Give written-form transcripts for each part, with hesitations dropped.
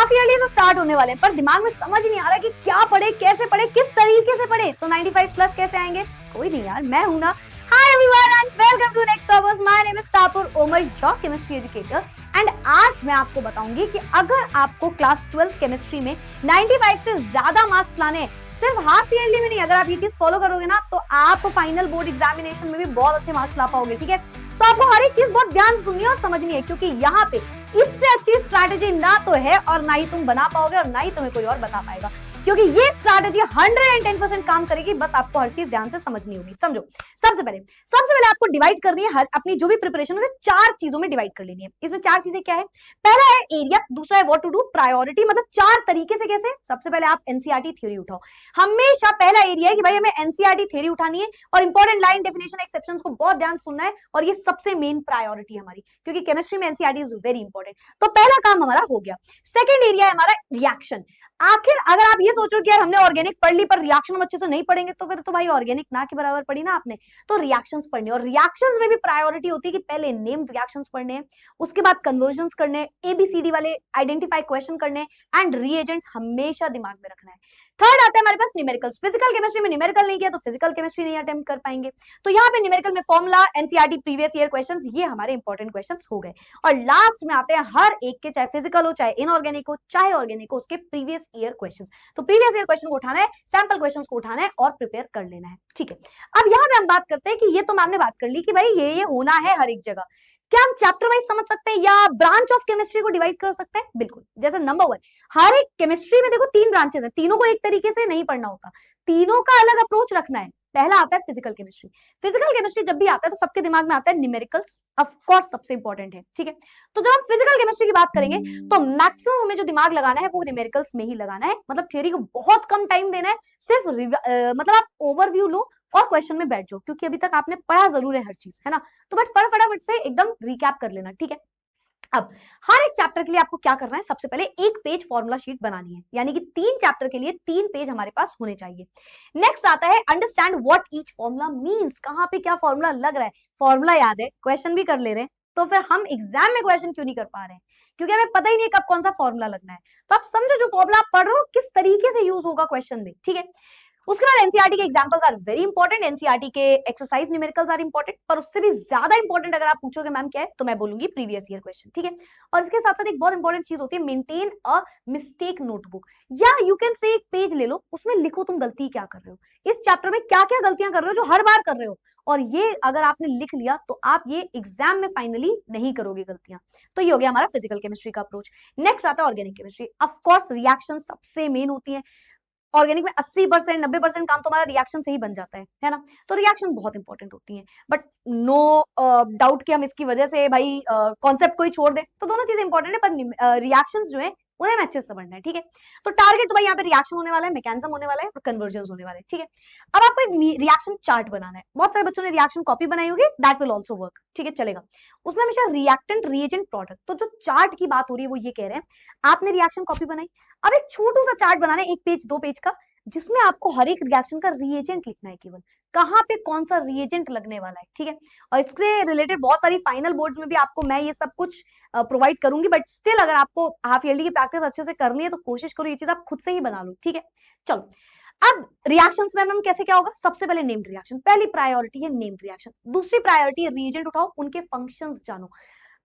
Half yearly से start होने वाले हैं, पर दिमाग में समझ नहीं आ रहा कि क्या पढ़े, कैसे पढ़े, किस तरीके से पढ़े, तो 95 प्लस कैसे आएंगे? कोई नहीं यार, मैं हूं ना। Hi everyone and welcome to Next Toppers. My name is Tapur Omar, your chemistry educator. And आज मैं आपको बताऊंगी कि अगर आपको क्लास 12 केमिस्ट्री में 95 से ज्यादा मार्क्स लाने हैं, सिर्फ हाफ ईयरली में नहीं, अगर आप ये चीज फॉलो करोगे ना तो आप फाइनल बोर्ड एग्जामिनेशन में भी बहुत अच्छे मार्क्स ला पाओगे। ठीक है, तो आपको हर एक चीज बहुत ध्यान से सुननी है और समझनी है, क्योंकि यहाँ पे इससे अच्छी स्ट्रैटेजी ना तो है और ना ही तुम बना पाओगे और ना ही तुम्हें कोई और बता पाएगा, क्योंकि ये स्ट्रैटेजी 110% काम करेगी। बस आपको हर चीज ध्यान से समझनी होगी। समझो, सबसे पहले आपको डिवाइड करनी है, हर अपनी जो भी प्रिपरेशन है 4 चीजों में डिवाइड कर लेनी है। इसमें 4 चीजें क्या है? पहला है एरिया, दूसरा है व्हाट टू डू, प्रायोरिटी, मतलब 4 तरीके से कैसे। सबसे पहले आप एनसीईआरटी थ्योरी उठाओ। हमेशा पहला एरिया है कि भाई हमें एनसीईआरटी थ्योरी उठानी है और इंपॉर्टेंट लाइन, डेफिनेशन, एक्सेप्शंस को बहुत ध्यान सुनना है, और ये सबसे मेन प्रायोरिटी है हमारी, क्योंकि केमिस्ट्री में एनसीईआरटी इज वेरी इंपॉर्टेंट। तो पहला काम हमारा हो गया। सेकंड एरिया है हमारा रिएक्शन। आखिर अगर आप ये सोचो कि यार हमने ऑर्गेनिक पढ़ ली पर रिएक्शन हम अच्छे से नहीं पढ़ेंगे, तो फिर तो भाई ऑर्गेनिक ना के बराबर पढ़ी ना आपने। तो रिएक्शंस पढ़ने, और रिएक्शंस में भी प्रायोरिटी होती है कि पहले नेम्ड रिएक्शंस पढ़ने हैं, उसके बाद कन्वर्जन्स करने, एबीसीडी वाले आइडेंटिफाई क्वेश्चन करने, एंड रिएजेंट्स हमेशा दिमाग में रखना है। थर्ड आता है हमारे पास न्यूमेरिकल्स। फिजिकल केमिस्ट्री में न्यूमेरिकल नहीं किया तो फिजिकल केमिस्ट्री नहीं अटेम्प्ट कर पाएंगे, तो यहाँ पे न्यूमेरिकल में formula, NCERT previous year questions, ये हमारे इंपॉर्टेंट क्वेश्चंस हो गए। और लास्ट में आते हैं हर एक के, चाहे फिजिकल हो, चाहे इनऑर्गेनिक हो, चाहे ऑर्गेनिक हो, उसके प्रीवियस ईयर क्वेश्चंस। तो प्रीवियस ईयर क्वेश्चन को उठाना है, सैंपल क्वेश्चंस को उठाना है और प्रिपेयर कर लेना है। ठीक है, अब यहाँ पे हम बात करते हैं कि ये तो हमने बात कर ली कि भाई ये होना है हर एक जगह। क्या हम चैप्टर वाइज समझ सकते हैं या ब्रांच ऑफ केमिस्ट्री को डिवाइड कर सकते हैं? बिल्कुल। जैसे नंबर 1, हर एक केमिस्ट्री में देखो 3 ब्रांचेस हैं, तीनों को एक तरीके से नहीं पढ़ना होता, तीनों का अलग अप्रोच रखना है। पहला आता है फिजिकल केमिस्ट्री। फिजिकल केमिस्ट्री जब भी आता है तो सबके दिमाग में आता है न्यूमेरिकल्स, ऑफ कोर्स सबसे इंपॉर्टेंट है। ठीक है, तो जब हम फिजिकल केमिस्ट्री की बात करेंगे तो मैक्सिमम हमें जो दिमाग लगाना है वो न्यूमेरिकल्स में ही लगाना है, मतलब थ्योरी को बहुत कम टाइम देना है, सिर्फ मतलब आप ओवरव्यू लो और क्वेश्चन में बैठ जाओ, क्योंकि अभी तक आपने पढ़ा जरूर है हर चीज, है ना। तो बट फटाफट से एकदम रिकैप कर लेना। ठीक है, अब हर एक चैप्टर के लिए आपको क्या करना है? सबसे पहले एक पेज फॉर्मूला शीट बनानी है, यानी कि 3 चैप्टर के लिए 3 पेज हमारे पास होने चाहिए। नेक्स्ट आता है understand what each formula means. कहां पे क्या फॉर्मूला लग रहा है? फॉर्मूला याद है, क्वेश्चन भी कर ले रहे हैं, तो फिर हम एग्जाम में क्वेश्चन क्यों नहीं कर पा रहे हैं? क्योंकि हमें पता ही नहीं कब कौन सा फॉर्मूला लगना है। तो आप समझो जो फॉर्मूला आप पढ़ रहे हो किस तरीके से यूज होगा क्वेश्चन में। ठीक है, उसके बाद एनसीईआरटी के examples are very important, NCERT के एक्सरसाइज न्यूमेरिकल्स आर इंपॉर्टेंट, पर उससे भी ज्यादा इंपॉर्टेंट अगर आप पूछोगे मैम क्या है, तो मैं बोलूंगी प्रीवियस ईयर क्वेश्चन। ठीक है, और इसके साथ साथ एक बहुत इंपॉर्टेंट चीज होती है, मेंटेन अ मिस्टेक नोटबुक, या यू कैन से एक पेज ले लो, उसमें लिखो तुम गलती क्या कर रहे हो, इस चैप्टर में क्या क्या गलतियां कर रहे हो जो हर बार कर रहे हो, और ये अगर आपने लिख लिया तो आप ये एग्जाम में फाइनली नहीं करोगे गलतियां। तो ये हो गया हमारा फिजिकल केमिस्ट्री का अप्रोच। नेक्स्ट आता है organic chemistry. Of course reaction सबसे मेन होती है, ऑर्गेनिक में 80% 90% काम तो हमारा रिएक्शन से ही बन जाता है ना। तो रिएक्शन बहुत इंपॉर्टेंट होती है, बट नो डाउट कि हम इसकी वजह से भाई कॉन्सेप्ट को ही छोड़ दें, तो दोनों चीजें इंपॉर्टेंट है, पर रिएक्शंस जो है उन्हें अच्छे से समझना है। ठीक है, तो टारगेट तो भाई यहाँ पे रिएक्शन होने वाला है, मैकेनिज्म होने वाला है और कन्वर्जन्स होने वाले हैं। ठीक है, अब आपको एक रिएक्शन चार्ट बनाना है। बहुत सारे बच्चों ने रिएक्शन कॉपी बनाई होगी, दैट विल आल्सो वर्क। ठीक है, चलेगा। उसमें हमेशा रिएक्टेंट, रिएजेंट, प्रोडक्ट, तो जो चार्ट की बात हो रही है वो ये कह रहे हैं, आपने रिएक्शन कॉपी बनाई, अब एक छोटू सा चार्ट बनाना है, 1 पेज 2 पेज का, जिसमें आपको हर एक रिएक्शन का रिएजेंट लिखना है, केवल कहां पे कौन सा रिएजेंट लगने वाला है। ठीक है, और इससे रिलेटेड बहुत सारी फाइनल बोर्ड्स में भी आपको मैं ये सब कुछ प्रोवाइड करूंगी, बट स्टिल अगर आपको हाफ ईयरली की प्रैक्टिस अच्छे से करनी है तो कोशिश करो ये चीज आप खुद से ही बना लो। ठीक है, चलो अब रिएक्शंस में हम कैसे क्या होगा? सबसे पहले नेम्ड रिएक्शन, पहली प्रायोरिटी है नेम्ड रिएक्शन। दूसरी प्रायोरिटी है रिएजेंट उठाओ, उनके फंक्शंस जानो,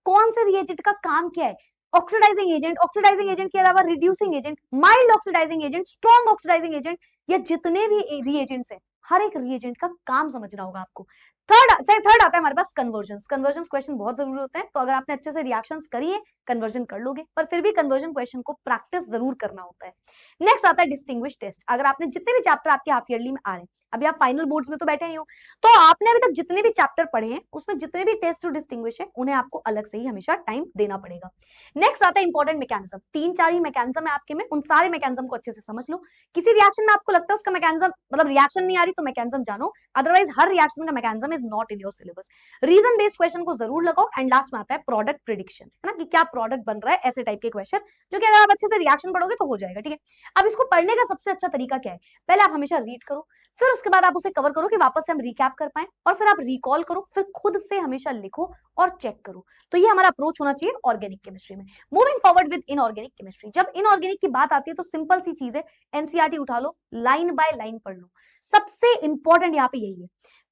कौन से रिएजेंट का काम क्या है। ऑक्सीडाइजिंग एजेंट, ऑक्सीडाइजिंग एजेंट के अलावा reducing agent, mild oxidising agent, strong oxidising agent, ये जितने भी रिएजेंट्स हैं हर एक रिएजेंट का काम समझना होगा आपको। थर्ड आता है हमारे पास कन्वर्जन्स। कन्वर्जन्स क्वेश्चन बहुत जरूरी होते हैं, तो अगर आपने अच्छे से रिएक्शंस करी है कन्वर्जन कर लोगे, पर फिर भी कन्वर्जन क्वेश्चन को प्रैक्टिस जरूर करना होता है। नेक्स्ट आता है डिस्टिंग्विश टेस्ट। अगर आपने जितने भी चैप्टर आपके हाफ ईयरली में आ रहे हैं, अभी आप फाइनल बोर्ड्स में तो बैठे ही हो, तो आपने अभी तक जितने भी चैप्टर पढ़े हैं उसमें जितने भी टेस्ट टू डिस्टिंग्विश है उन्हें आपको अलग से ही हमेशा टाइम देना पड़ेगा। नेक्स्ट आता है इंपॉर्टेंट मैकेनिज्म। 3-4 ही मैकेनिज्म है आपके में, उन सारे मैकेनिज्म को अच्छे से समझ लो। किसी रिएक्शन में आपको लगता है उसका मैकेनिज्म, मतलब रिएक्शन नहीं आ रही तो मैकेनिज्म जानो, अदरवाइज हर रिएक्शन का mechanism is not in your syllabus. Reason based question को जरूर लगाओ एंड लास्ट में आता है प्रोडक्ट प्रिडिक्शन, है ना, कि क्या प्रोडक्ट बन रहा है, ऐसे टाइप के क्वेश्चन जो कि अगर आप अच्छे से रिएक्शन पढ़ोगे तो हो जाएगा, ठीक है। अब इसको पढ़ने का सबसे अच्छा तरीका क्या है, पहले आप हमेशा रीड करो, फिर उसके बाद आप उसे कवर करो कि वापस से हम रिकैप कर पाए, और फिर आप रिकॉल करो, फिर खुद से हमेशा लिखो और चेक करो। तो ये हमारा अप्रोच होना चाहिए ऑर्गेनिक केमिस्ट्री में। Moving forward with inorganic chemistry, जब इनऑर्गेनिक की बात आती है तो सिंपल सी चीज है, एनसीईआरटी उठा लो, लाइन बाय लाइन पढ़ लो। सबसे इंपॉर्टेंट यहाँ पे यही है,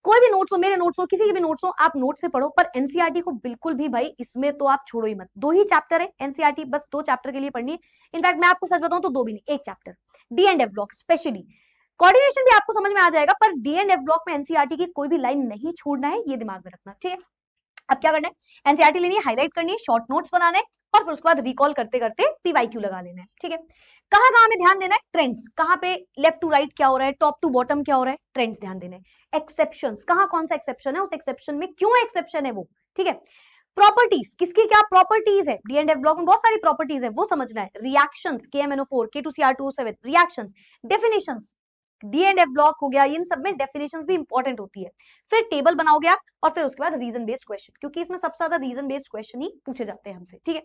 कोई भी नोट्स हो, मेरे नोट्स हो, किसी के भी नोट्स हो, आप नोट से पढ़ो, पर एनसीईआरटी को बिल्कुल भी भाई इसमें तो आप छोड़ो ही मत। 2 ही चैप्टर है एनसीईआरटी, बस 2 चैप्टर के लिए पढ़नी है। इनफैक्ट मैं आपको सच बताऊं तो 2 भी नहीं, 1 chapter D and F block specially. Coordination भी आपको समझ में आ जाएगा, पर डी एंड एफ ब्लॉक में एनसीईआरटी की कोई भी लाइन नहीं छोड़ना है, ये दिमाग में रखना, ठीक है। अब क्या करना है, एनसीईआरटी लेनी है, हाईलाइट करनी है, शॉर्ट नोट्स बनाने, और फिर उसके बाद रिकॉल करते करते पीवाईक्यू लगा लेना है, ठीक है। कहां कहां में ध्यान देना है, ट्रेंड्स, कहां पे लेफ्ट टू राइट क्या हो रहा है, टॉप टू बॉटम क्या हो रहा है, ट्रेंड्स ध्यान देना है। एक्सेप्शंस, कहां कौन सा एक्सेप्शन है, उस एक्सेप्शन में क्यों एक्सेप्शन है वो, ठीक है। प्रॉपर्टीज, किसकी क्या प्रॉपर्टीज है, डी एंड एफ ब्लॉक में बहुत सारी प्रॉपर्टीज है, वो समझना है। Reactions, KMNO4, K2CR2O7, reactions, definitions, D and F block हो गया, इन सब में डेफिनेशंस भी इंपॉर्टेंट होती है। फिर टेबल बनाओगे आप, और फिर उसके बाद रीजन बेस्ड क्वेश्चन, क्योंकि इसमें सबसे ज्यादा रीजन बेस्ड क्वेश्चन ही पूछे जाते हैं हमसे, ठीक है।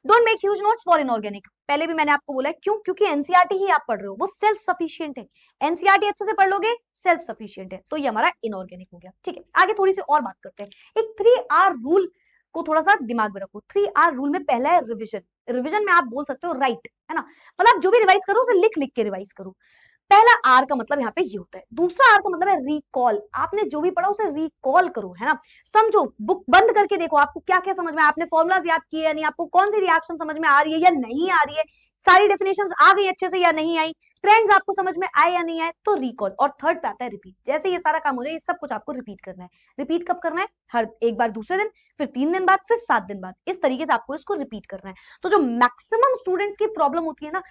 Don't make huge notes for inorganic, पहले भी मैंने आपको बोला है, क्यों, क्योंकि एनसीईआरटी ही आप पढ़ रहे हो, वो सेल्फ सफिशिएंट है। एनसीईआरटी अच्छे से पढ़ लोगे, सेल्फ सफिशिएंट है, तो ये हमारा इनऑर्गेनिक हो गया, ठीक है। आगे थोड़ी सी और बात करते हैं, एक 3R रूल को थोड़ा सा दिमाग में रखो। 3R रूल में पहला है रिविजन। रिविजन में आप बोल सकते हो राइट, है ना, मतलब जो भी रिवाइज करो उसे लिख लिख के रिवाइज करो। पहला आर का मतलब यहाँ पे ये होता है। दूसरा आर का मतलब है रिकॉल, आपने जो भी पढ़ा उसे रिकॉल करो, है ना, समझो, बुक बंद करके देखो आपको क्या क्या समझ में आया, आपने फॉर्मुलाज याद किए या नहीं, आपको कौन सी रिएक्शन समझ में आ रही है या नहीं आ रही है, सारी डेफिनेशंस आ गई अच्छे से या नहीं आई, ट्रेंड्स आपको समझ में आए या नहीं आए, तो रिकॉल। और थर्ड पे आता है रिपीट। जैसे ये सारा काम हो जाए, ये सब कुछ आपको रिपीट करना है। रिपीट कब करना है, हर एक बार दूसरे दिन, फिर 3 दिन बाद, फिर 7 दिन बाद, इस तरीके से आपको इसको रिपीट करना है। तो जो मैक्सिमम स्टूडेंट्स की प्रॉब्लम होती है ना,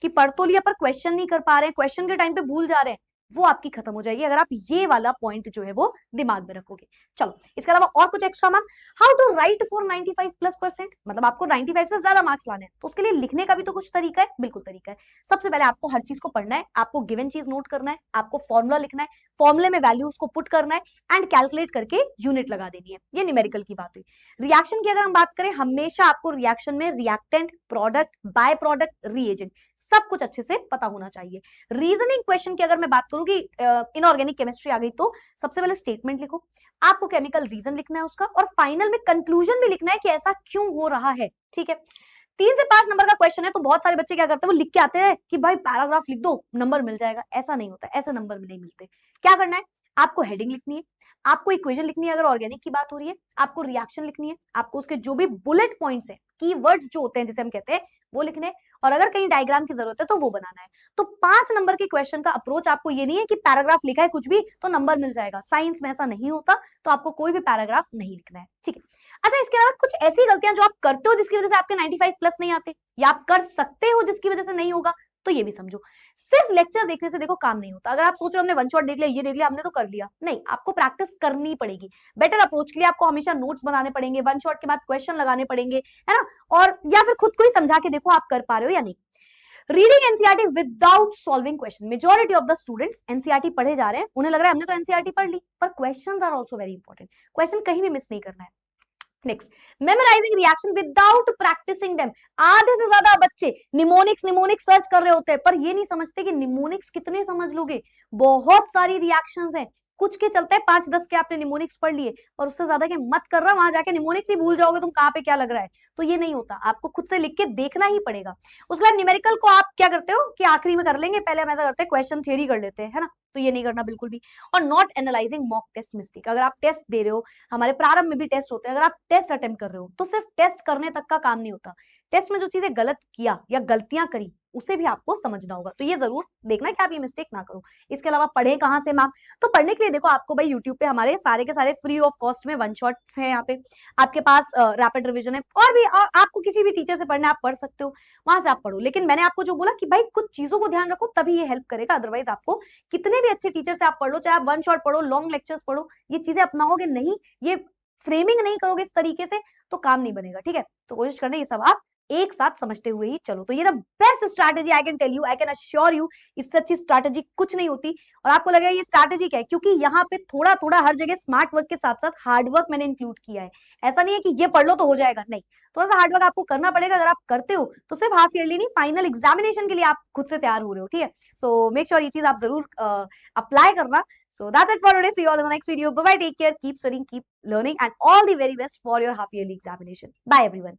कि पढ़ तो लिया पर क्वेश्चन नहीं कर पा रहे, क्वेश्चन के टाइम पे भूल जा रहे हैं, वो आपकी खत्म हो जाएगी अगर आप ये वाला पॉइंट जो है वो दिमाग में रखोगे। चलो, इसके अलावा और कुछ extra mark, how to write for 95+%, मतलब आपको 95 से ज्यादा मार्क्स लाने हैं, तो उसके लिए लिखने का भी तो कुछ तरीका है, बिल्कुल तरीका है। सबसे पहले आपको हर चीज को पढ़ना है, आपको गिवन चीज नोट करना है, आपको फॉर्मुला लिखना है, फॉर्मुले में वैल्यूज को पुट करना है एंड कैलकुलेट करके यूनिट लगा देनी है। ये न्यूमेरिकल की बात हुई। रिएक्शन की अगर हम बात करें, हमेशा आपको रिएक्शन में reactant, product, by product, reagent, सब कुछ अच्छे से पता होना चाहिए। रीजनिंग क्वेश्चन की अगर मैं बात करूं कि इनऑर्गेनिक केमिस्ट्री आ गई, तो सबसे पहले स्टेटमेंट लिखो, आपको केमिकल रीजन लिखना है उसका, और फाइनल में कंक्लूजन भी लिखना है कि ऐसा क्यों हो रहा है, ठीक है। 3 से 5 नंबर का क्वेश्चन है, तो बहुत सारे बच्चे क्या करते हैं, वो लिख के आते हैं कि भाई पैराग्राफ लिख दो नंबर मिल जाएगा। ऐसा नहीं होता, ऐसे नंबर नहीं मिलते। क्या करना है, आपको हेडिंग लिखनी है, आपको इक्वेशन लिखनी है अगर ऑर्गेनिक की बात हो रही है, आपको रिएक्शन लिखनी है, आपको उसके जो भी बुलेट पॉइंट्स हैं, कीवर्ड्स जो होते हैं जिसे हम कहते हैं, वो लिखने, और अगर कहीं डायग्राम की जरूरत है तो वो बनाना है। तो 5 नंबर के क्वेश्चन का अप्रोच आपको ये नहीं है कि पैराग्राफ लिखा है कुछ भी तो नंबर मिल जाएगा। साइंस में ऐसा नहीं होता, तो आपको कोई भी पैराग्राफ नहीं लिखना है, ठीक है। अच्छा, इसके अलावा कुछ ऐसी गलतियां जो आप करते हो जिसकी वजह से आपके 95+ नहीं आते, या आप कर सकते हो जिसकी वजह से नहीं होगा, तो ये भी समझो। सिर्फ लेक्चर देखने से देखो काम नहीं होता। अगर आप सोच रहे हो हमने वन शॉट देख लिया, ये देख लिया, हमने तो कर लिया, नहीं, आपको प्रैक्टिस करनी पड़ेगी। बेटर अप्रोच के लिए आपको हमेशा नोट्स बनाने पड़ेंगे, वन शॉट के बाद क्वेश्चन लगाने पड़ेंगे, है ना, और या फिर खुद को ही समझा के देखो आप कर पा रहे हो या नहीं। Reading NCERT without solving question, majority of the students NCERT पढ़े जा रहे हैं, उन्हें लग रहा है हमने तो एनसीईआरटी पढ़ ली, पर questions are also very important. Question कहीं भी मिस नहीं करना है। Next, memorising reaction without practising them. आधे से ज्यादा बच्चे निमोनिक्स सर्च कर रहे होते हैं, पर ये नहीं समझते कि निमोनिक्स कितने समझ लोगे, बहुत सारी रिएक्शंस हैं, कुछ के चलते 5-10 के आपने निमोनिक्स पढ़ लिए, और उससे ज्यादा के मत कर रहा, वहां जाके निमोनिक्स ही भूल जाओगे तुम कहाँ पे क्या लग रहा है, तो ये नहीं होता, आपको खुद से लिख के देखना ही पड़ेगा। उसके बाद न्यूमेरिकल को आप क्या करते हो कि आखिरी में कर लेंगे, पहले हम ऐसा करते हैं क्वेश्चन थ्योरी कर लेते हैं, है ना, तो ये नहीं करना बिल्कुल भी। और not analysing mock test mistake, अगर आप टेस्ट दे रहे हो, हमारे प्रारंभ में भी टेस्ट होते हैं, अगर आप टेस्ट अटेम्प्ट कर रहे हो तो सिर्फ टेस्ट करने तक का काम नहीं होता, टेस्ट में जो चीजें गलत किया या गलतियां करी उसे भी आपको समझना होगा, तो ये जरूर देखना कि आप ये मिस्टेक ना करो। इसके अलावा पढ़े कहां से मैम, तो पढ़ने के लिए देखो आपको भाई यूट्यूब पे हमारे सारे के सारे फ्री ऑफ कॉस्ट में वन शॉट्स हैं, यहाँ पे आपके पास रैपिड रिवीजन है, और भी आपको किसी भी टीचर से पढ़ना आप पढ़ सकते हो, वहां से आप पढ़ो। लेकिन मैंने आपको जो बोला कि भाई कुछ चीजों को ध्यान रखो, तभी ये हेल्प करेगा, अदरवाइज आपको कितने भी अच्छे टीचर से आप पढ़ लो, चाहे आप वन शॉट पढ़ो, लॉन्ग लेक्चर्स पढ़ो, ये चीजें अपनाओगे नहीं, ये फ्रेमिंग नहीं करोगे इस तरीके से, तो काम नहीं बनेगा, ठीक है। तो कोशिश करना ये सब आप एक साथ समझते हुए ही चलो। तो ये the best strategy I can tell you, I can assure you, इससे अच्छी स्ट्रैटेजी कुछ नहीं होती। और आपको लगेगा ये स्ट्रैटेजी क्या है, क्योंकि यहाँ पे थोड़ा थोड़ा हर जगह स्मार्ट वर्क के साथ साथ हार्ड वर्क मैंने इंक्लूड किया है। ऐसा नहीं है कि ये पढ़ लो तो हो जाएगा, नहीं, थोड़ा सा हार्ड वर्क आपको करना पड़ेगा। अगर आप करते हो तो सिर्फ हाफ ईयरली नहीं, फाइनल एग्जामिनेशन के लिए आप खुद से तैयार हो रहे हो, ठीक है। सो मेक श्योर ये चीज आप जरूर अप्लाई करना। So that's it for today. See you all in the next video. Bye bye. Take care. Keep studying, keep learning, and all the very best for your half yearly examination. Bye everyone.